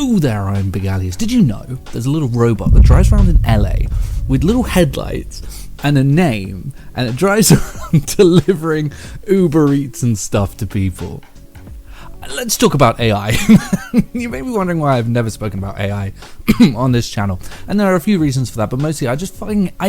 Ooh, there I am, Big Alias. Did you know there's a little robot that drives around in LA with little headlights and a name, and it drives around delivering Uber Eats and stuff to people? Let's talk about AI. You may be wondering why I've never spoken about AI on this channel, and there are a few reasons for that, but mostly I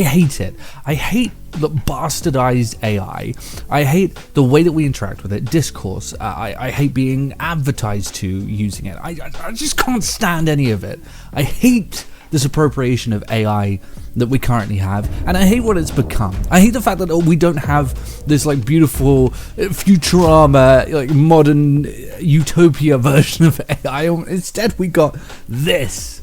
hate it. I hate the bastardized AI. I hate the way that we interact with it, discourse. I hate being advertised to using it. I just can't stand any of it. I hate this appropriation of AI that we currently have, and I hate what it's become. I hate the fact that we don't have this like beautiful Futurama, like modern utopia version of AI. Instead we got this,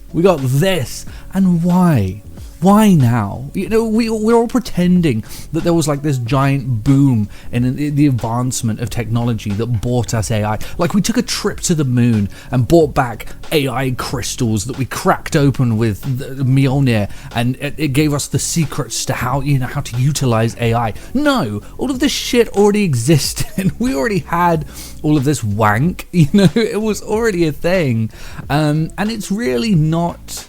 and why? Why now? You know, we're all pretending that there was like this giant boom in the advancement of technology that bought us AI. Like we took a trip to the moon and brought back AI crystals that we cracked open with Mjolnir, and it gave us the secrets to how to utilize AI. No, all of this shit already existed. We already had all of this wank. It was already a thing, and it's really not.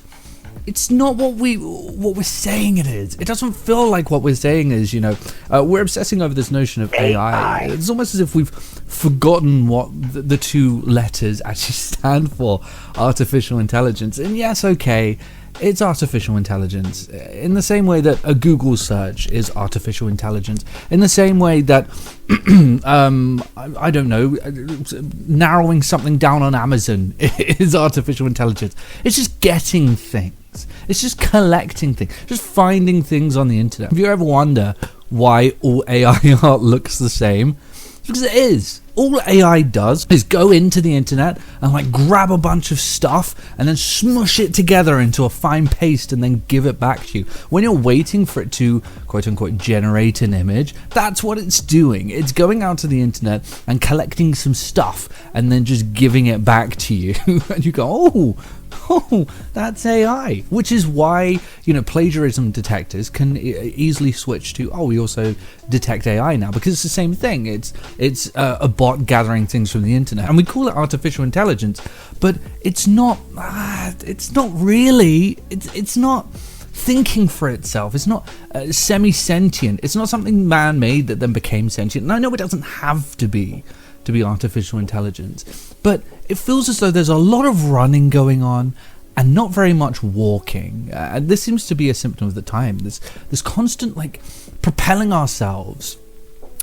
It's not what we're saying it is. It doesn't feel like what we're saying is, we're obsessing over this notion of AI. It's almost as if we've forgotten what the two letters actually stand for, artificial intelligence. And yes, okay, it's artificial intelligence. In the same way that a Google search is artificial intelligence. In the same way that, I don't know, narrowing something down on Amazon is artificial intelligence. It's just getting things. It's just collecting things, just finding things on the internet. If you ever wonder why all AI art looks the same, it's because it is. All AI does is go into the internet and like grab a bunch of stuff and then smush it together into a fine paste and then give it back to you. When you're waiting for it to quote unquote generate an image, that's what it's doing. It's going out to the internet and collecting some stuff and then just giving it back to you. And you go, oh, that's AI. Which is why, plagiarism detectors can easily switch to, we also detect AI now, because it's the same thing. It's a bot gathering things from the internet, and we call it artificial intelligence, but it's not. It's not really. It's not thinking for itself. It's not semi-sentient. It's not something man-made that then became sentient. And I know it doesn't have to be artificial intelligence, but it feels as though there's a lot of running going on and not very much walking. And this seems to be a symptom of the time. This constant like propelling ourselves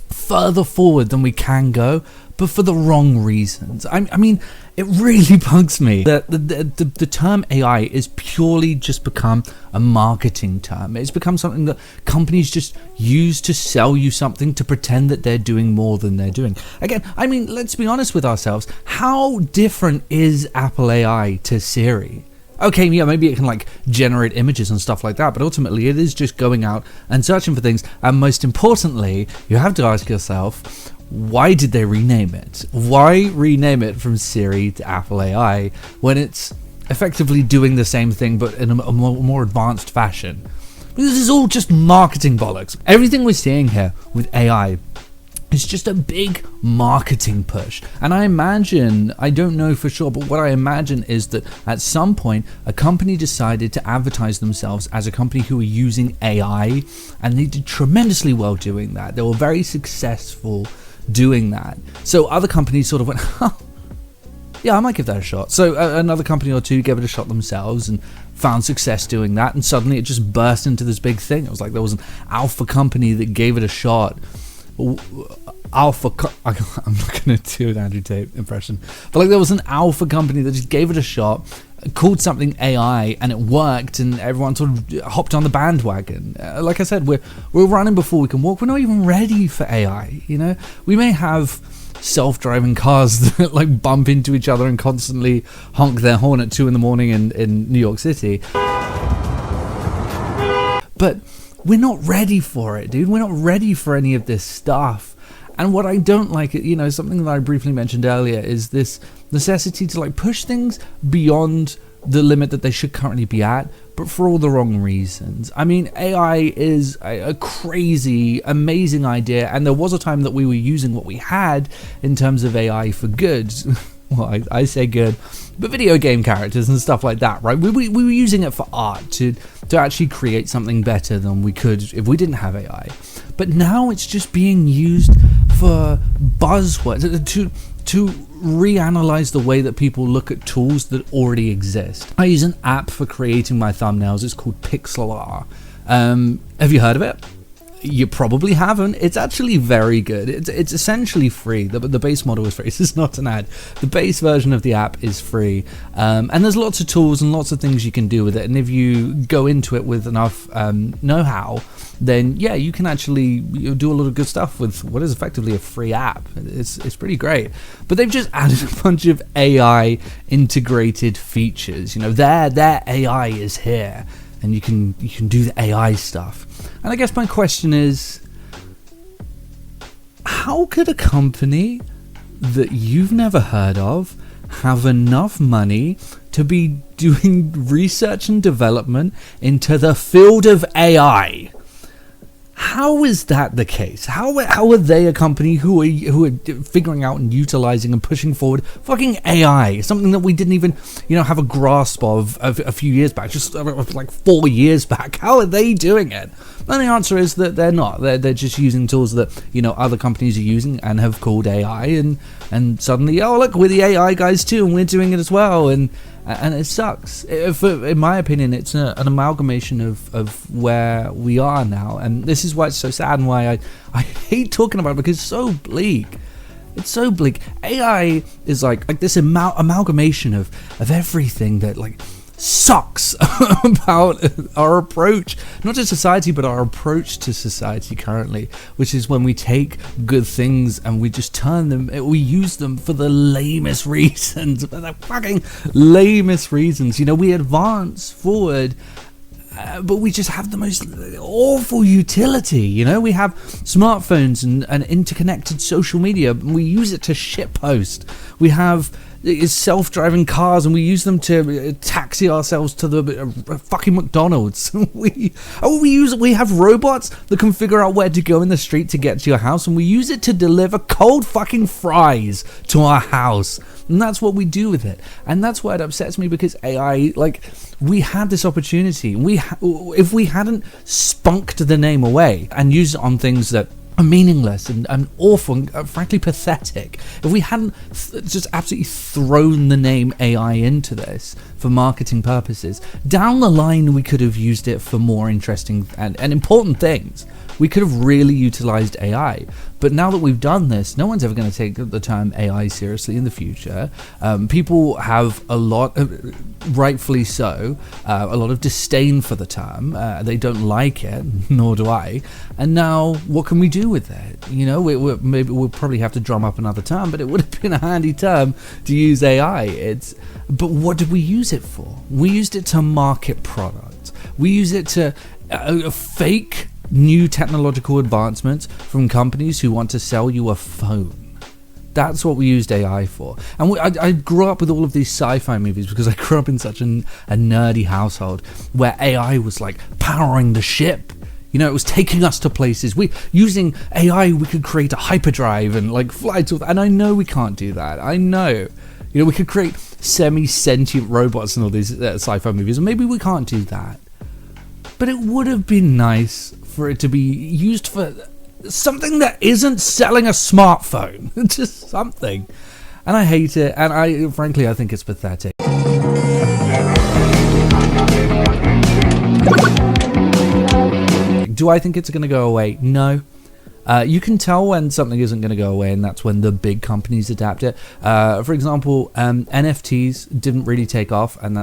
further forward than we can go, but for the wrong reasons. I mean, it really bugs me that the term AI is purely just become a marketing term. It's become something that companies just use to sell you something, to pretend that they're doing more than they're doing. Again, I mean, let's be honest with ourselves. How different is Apple AI to Siri? Okay, yeah, maybe it can like generate images and stuff like that, but ultimately it is just going out and searching for things. And most importantly, you have to ask yourself, why did they rename it? Why rename it from Siri to Apple AI when it's effectively doing the same thing but in a more advanced fashion? This is all just marketing bollocks. Everything we're seeing here with AI is just a big marketing push. And I imagine, I don't know for sure, but what I imagine is that at some point a company decided to advertise themselves as a company who were using AI, and they did tremendously well doing that. They were very successful doing that. So other companies sort of went, yeah, I might give that a shot. So another company or two gave it a shot themselves and found success doing that, and suddenly it just burst into this big thing. It was like there was an alpha company that gave it a shot. I'm not going to do an Andrew Tate impression, but like there was an alpha company that just gave it a shot, called something AI, and it worked, and everyone sort of hopped on the bandwagon. Like I said, we're running before we can walk. We're not even ready for AI. We may have self-driving cars that like bump into each other and constantly honk their horn at 2 a.m. in New York City, but we're not ready for it, dude. We're not ready for any of this stuff. And what I don't like, something that I briefly mentioned earlier, is this necessity to like push things beyond the limit that they should currently be at, but for all the wrong reasons. I mean, AI is a crazy, amazing idea, and there was a time that we were using what we had in terms of AI for good. well, I say good, but video game characters and stuff like that, right? We were using it for art to actually create something better than we could if we didn't have AI. But now it's just being used for buzzwords, to reanalyze the way that people look at tools that already exist. I use an app for creating my thumbnails. It's called Pixlr. Have you heard of it? You probably haven't. It's actually very good. It's essentially free. The base model is free. This is not an ad. The base version of the app is free, and there's lots of tools and lots of things you can do with it. And if you go into it with enough know-how, then yeah, you can actually do a lot of good stuff with what is effectively a free app. It's pretty great. But they've just added a bunch of AI integrated features. Their AI is here, and you can do the AI stuff. And I guess my question is, how could a company that you've never heard of have enough money to be doing research and development into the field of AI? How is that the case? How are they a company who are figuring out and utilizing and pushing forward fucking AI, something that we didn't even have a grasp of a few years back, just like 4 years back? How are they doing it? And the answer is that they're not. They're just using tools that other companies are using and have called AI, and suddenly, oh look, we're the AI guys too, and we're doing it as well, and it sucks. In my opinion, it's an amalgamation of where we are now, and this is why it's so sad and why I hate talking about it, because it's so bleak. It's so bleak. AI is like this amalgamation of everything that sucks about our approach, not to society, but our approach to society currently, which is when we take good things and we just we use them for the lamest reasons, for the fucking lamest reasons. We advance forward, but we just have the most awful utility. We have smartphones and interconnected social media, and we use it to shitpost. We have self-driving cars, and we use them to taxi ourselves to the fucking McDonald's. we have robots that can figure out where to go in the street to get to your house, and we use it to deliver cold fucking fries to our house. And that's what we do with it. And that's why it upsets me, because AI, we had this opportunity. If we hadn't spunked the name away and used it on things that are meaningless and awful and frankly pathetic, if we hadn't just absolutely thrown the name AI into this for marketing purposes, down the line we could have used it for more interesting and important things. We could have really utilized AI. But now that we've done this, no one's ever going to take the term AI seriously in the future. People have a lot, rightfully so, a lot of disdain for the term. They don't like it, nor do I. And now, what can we do with it? Maybe we'll probably have to drum up another term, but it would have been a handy term to use AI. But what did we use it for? We used it to market products. We use it to fake new technological advancements from companies who want to sell you a phone. That's what we used AI for. And I grew up with all of these sci-fi movies because I grew up in such a nerdy household where AI was powering the ship. It was taking us to places. Using AI, we could create a hyperdrive and fly to. And I know we can't do that. I know. We could create semi-sentient robots in all these sci-fi movies, and maybe we can't do that. But it would have been nice for it to be used for something that isn't selling a smartphone. Just something. And I hate it, and I think it's pathetic. Do I think it's going to go away? No. You can tell when something isn't going to go away, and that's when the big companies adapt it. For example, NFTs didn't really take off, and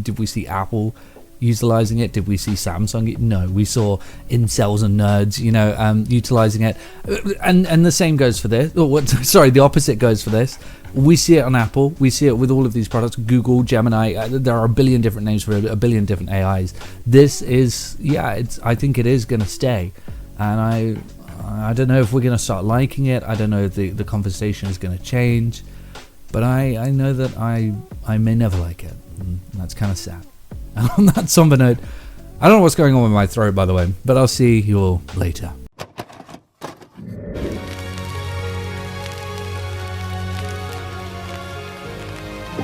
did we see Apple utilizing it? Did we see Samsung? No, we saw incels and nerds, utilizing it, and the same goes for this. The opposite goes for this. We see it on Apple. We see it with all of these products. Google, Gemini. There are a billion different names for a billion different AIs. This is, I think it is going to stay, and I don't know if we're going to start liking it. I don't know if the conversation is going to change, but I know that I may never like it, and that's kind of sad. And on that somber note, I don't know what's going on with my throat, by the way, but I'll see you all later.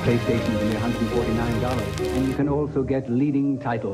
PlayStation is only $149, and you can also get leading titles.